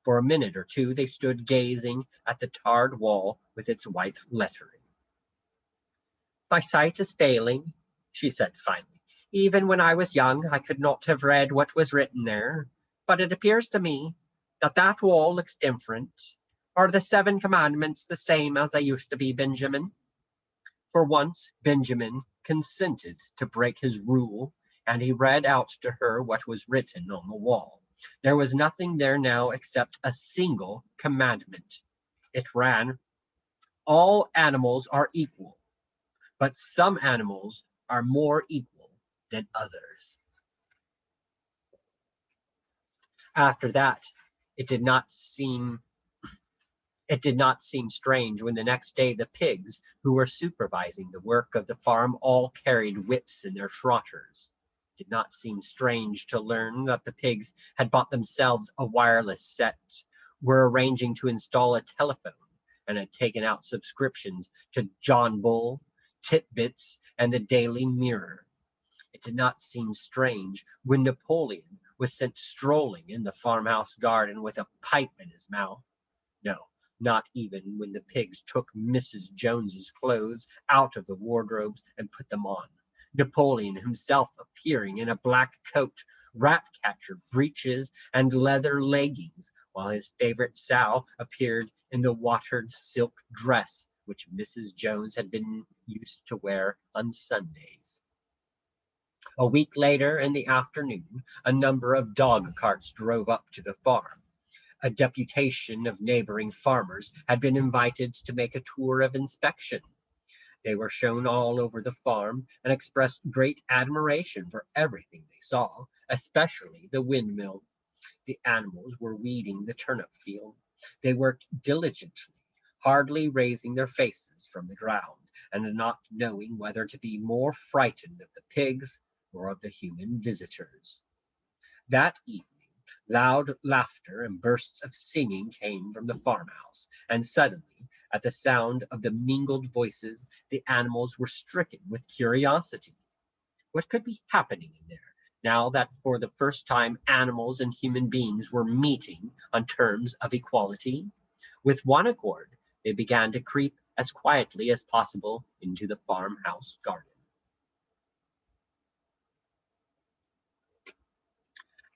For a minute or two they stood gazing at the tarred wall with its white lettering. My sight is failing, she said finally. Even when I was young, I could not have read what was written there, but it appears to me that that wall looks different. Are the 7 commandments the same as they used to be, Benjamin? For once, Benjamin consented to break his rule, and he read out to her what was written on the wall. There was nothing there now except a single commandment. It ran, all animals are equal, but some animals are more equal than others. After that, it did not seem strange when the next day the pigs, who were supervising the work of the farm, all carried whips in their trotters. It did not seem strange to learn that the pigs had bought themselves a wireless set, were arranging to install a telephone, and had taken out subscriptions to John Bull, Titbits, and the Daily Mirror. It did not seem strange when Napoleon was sent strolling in the farmhouse garden with a pipe in his mouth. No, not even when the pigs took Mrs. Jones's clothes out of the wardrobes and put them on. Napoleon himself appearing in a black coat, rat-catcher breeches, and leather leggings, while his favorite sow appeared in the watered silk dress which Mrs. Jones had been used to wear on Sundays. A week later, in the afternoon, a number of dog carts drove up to the farm. A deputation of neighboring farmers had been invited to make a tour of inspection. They were shown all over the farm and expressed great admiration for everything they saw, especially the windmill. The animals were weeding the turnip field. They worked diligently, hardly raising their faces from the ground, and not knowing whether to be more frightened of the pigs or of the human visitors. That evening, loud laughter and bursts of singing came from the farmhouse, and suddenly, at the sound of the mingled voices, the animals were stricken with curiosity. What could be happening in there, now that for the first time animals and human beings were meeting on terms of equality? With one accord, they began to creep as quietly as possible into the farmhouse garden.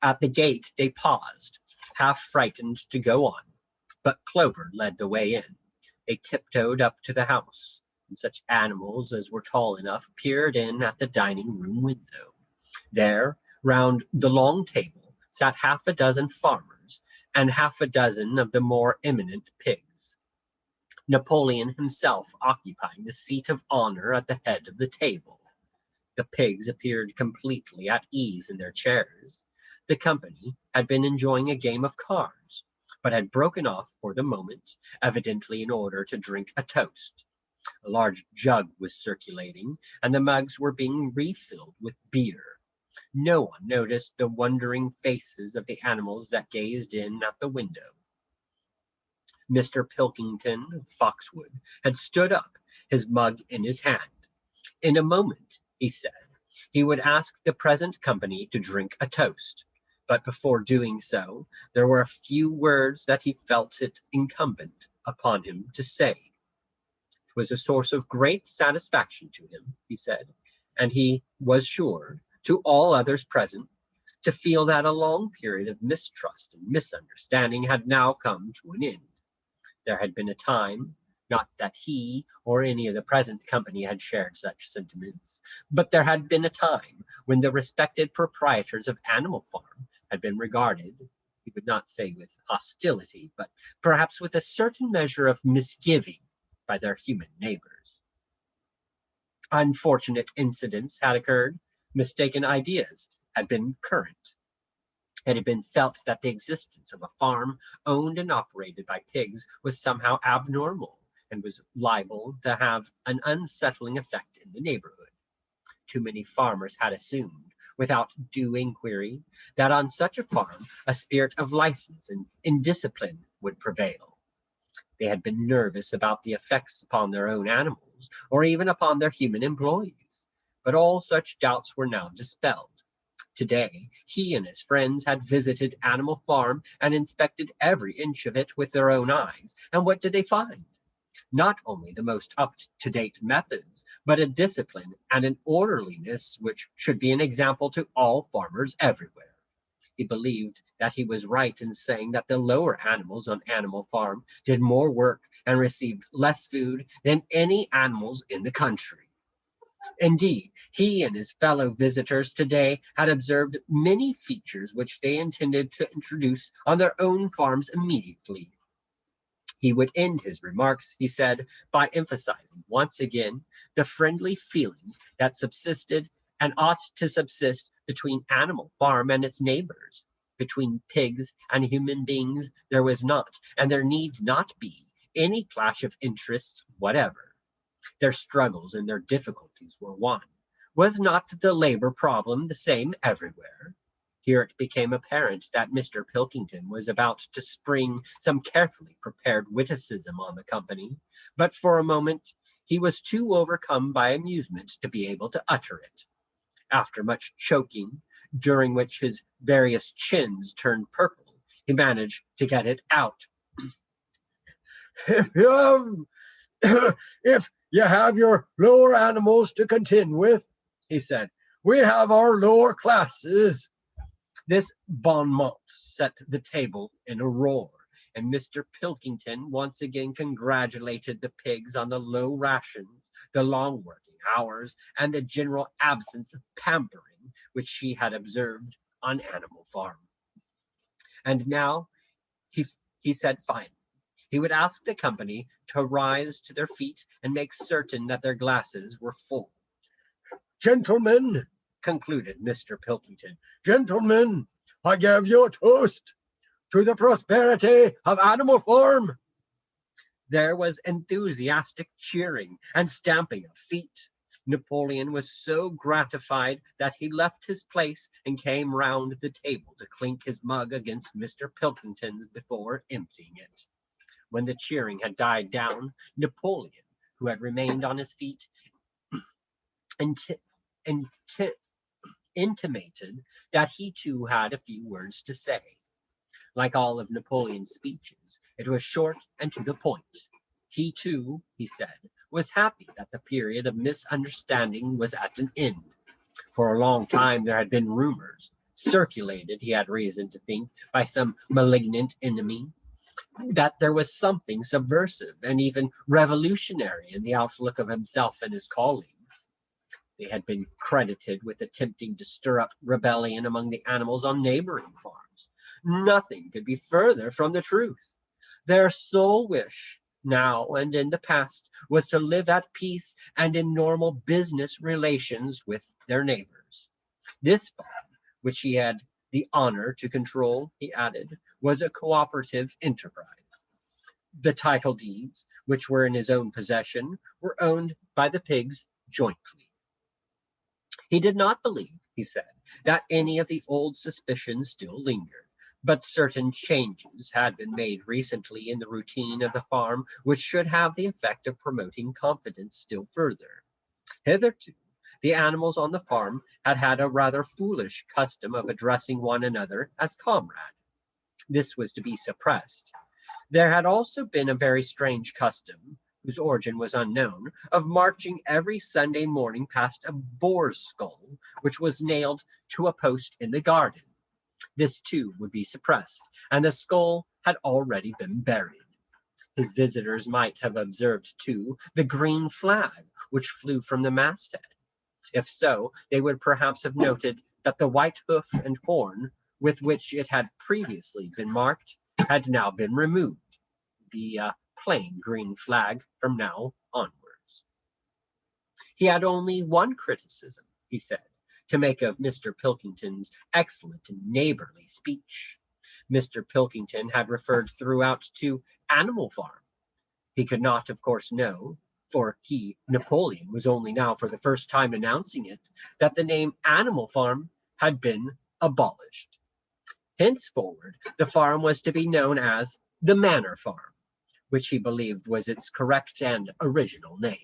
At the gate they paused, half frightened to go on, but Clover led the way in. They tiptoed up to the house, and such animals as were tall enough peered in at the dining room window. There, round the long table, sat half a dozen farmers and half a dozen of the more eminent pigs. Napoleon himself occupying the seat of honor at the head of the table. The pigs appeared completely at ease in their chairs. The company had been enjoying a game of cards, but had broken off for the moment, evidently in order to drink a toast. A large jug was circulating, and the mugs were being refilled with beer. No one noticed the wondering faces of the animals that gazed in at the window. Mr. Pilkington of Foxwood had stood up, his mug in his hand. In a moment, he said, he would ask the present company to drink a toast, but before doing so, there were a few words that he felt it incumbent upon him to say. It was a source of great satisfaction to him, he said, and he was sure, to all others present, to feel that a long period of mistrust and misunderstanding had now come to an end. There had been a time, not that he or any of the present company had shared such sentiments, but there had been a time when the respected proprietors of Animal Farm had been regarded, he would not say with hostility, but perhaps with a certain measure of misgiving by their human neighbors. Unfortunate incidents had occurred, mistaken ideas had been current. It had been felt that the existence of a farm owned and operated by pigs was somehow abnormal and was liable to have an unsettling effect in the neighborhood. Too many farmers had assumed, without due inquiry, that on such a farm a spirit of license and indiscipline would prevail. They had been nervous about the effects upon their own animals, or even upon their human employees, but all such doubts were now dispelled. Today, he and his friends had visited Animal Farm and inspected every inch of it with their own eyes, and what did they find? Not only the most up-to-date methods, but a discipline and an orderliness which should be an example to all farmers everywhere. He believed that he was right in saying that the lower animals on Animal Farm did more work and received less food than any animals in the country. Indeed, he and his fellow visitors today had observed many features which they intended to introduce on their own farms immediately. He would end his remarks, he said, by emphasizing once again the friendly feelings that subsisted and ought to subsist between Animal Farm and its neighbors. Between pigs and human beings there was not, and there need not be, any clash of interests whatever. Their struggles and their difficulties were one. Was not the labor problem the same everywhere? Here it became apparent that Mr. Pilkington was about to spring some carefully prepared witticism on the company, but for a moment he was too overcome by amusement to be able to utter it. After much choking, during which his various chins turned purple, he managed to get it out. If you have your lower animals to contend with, he said, we have our lower classes. This bon mot set the table in a roar, and Mr. Pilkington once again congratulated the pigs on the low rations, the long working hours, and the general absence of pampering which he had observed on Animal Farm. And now, he said finally, he would ask the company to rise to their feet and make certain that their glasses were full. Gentlemen, concluded Mr. Pilkington, gentlemen, I give you a toast to the prosperity of Animal Farm. There was enthusiastic cheering and stamping of feet. Napoleon was so gratified that he left his place and came round the table to clink his mug against Mr. Pilkington's before emptying it. When the cheering had died down, Napoleon, who had remained on his feet, intimated that he too had a few words to say. Like all of Napoleon's speeches, it was short and to the point. He too, he said, was happy that the period of misunderstanding was at an end. For a long time there had been rumors, circulated, he had reason to think, by some malignant enemy, that there was something subversive and even revolutionary in the outlook of himself and his colleagues. They had been credited with attempting to stir up rebellion among the animals on neighboring farms. Nothing could be further from the truth. Their sole wish, now and in the past, was to live at peace and in normal business relations with their neighbors. This farm, which he had the honor to control, he added, was a cooperative enterprise. The title deeds, which were in his own possession, were owned by the pigs jointly. He did not believe, he said, that any of the old suspicions still lingered, but certain changes had been made recently in the routine of the farm which should have the effect of promoting confidence still further. Hitherto, the animals on the farm had had a rather foolish custom of addressing one another as comrade. This was to be suppressed. There had also been a very strange custom, whose origin was unknown, of marching every Sunday morning past a boar's skull, which was nailed to a post in the garden. This too would be suppressed, and the skull had already been buried. His visitors might have observed, too, the green flag which flew from the masthead. If so, they would perhaps have noted that the white hoof and horn with which it had previously been marked had now been removed, the plain green flag from now onwards. He had only one criticism, he said, to make of Mr. Pilkington's excellent and neighborly speech. Mr. Pilkington had referred throughout to Animal Farm. He could not, of course, know, for he, Napoleon, was only now for the first time announcing it, that the name Animal Farm had been abolished. Henceforward, the farm was to be known as the Manor Farm, which he believed was its correct and original name.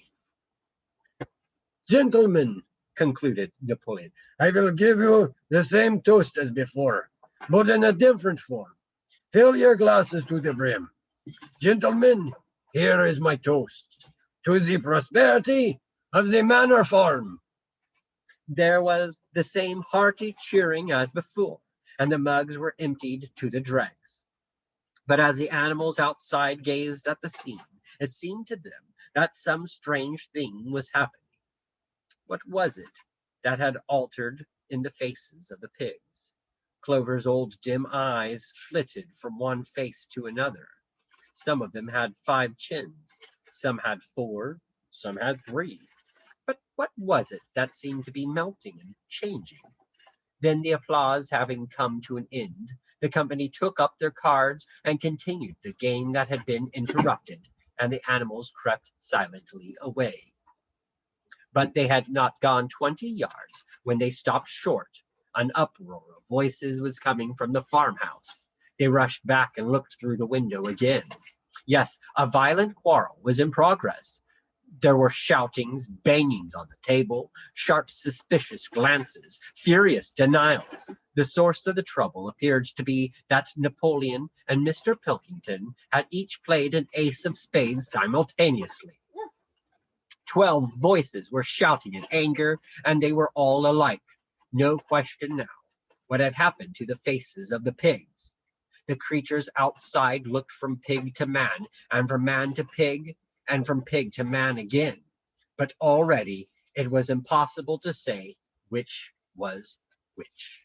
Gentlemen, concluded Napoleon, I will give you the same toast as before, but in a different form. Fill your glasses to the brim. Gentlemen, here is my toast. To the prosperity of the Manor Farm. There was the same hearty cheering as before, and the mugs were emptied to the dregs. But as the animals outside gazed at the scene, it seemed to them that some strange thing was happening. What was it that had altered in the faces of the pigs? Clover's old dim eyes flitted from one face to another. Some of them had 5 chins, some had 4, some had 3. But what was it that seemed to be melting and changing? Then, the applause having come to an end, the company took up their cards and continued the game that had been interrupted, and the animals crept silently away. But they had not gone 20 yards when they stopped short. An uproar of voices was coming from the farmhouse. They rushed back and looked through the window again. Yes, a violent quarrel was in progress. There were shoutings, bangings on the table, sharp, suspicious glances, furious denials. The source of the trouble appeared to be that Napoleon and Mr. Pilkington had each played an ace of spades simultaneously. 12 voices were shouting in anger, and they were all alike. No question now what had happened to the faces of the pigs. The creatures outside looked from pig to man, and from man to pig, and from pig to man again. But already it was impossible to say which was which.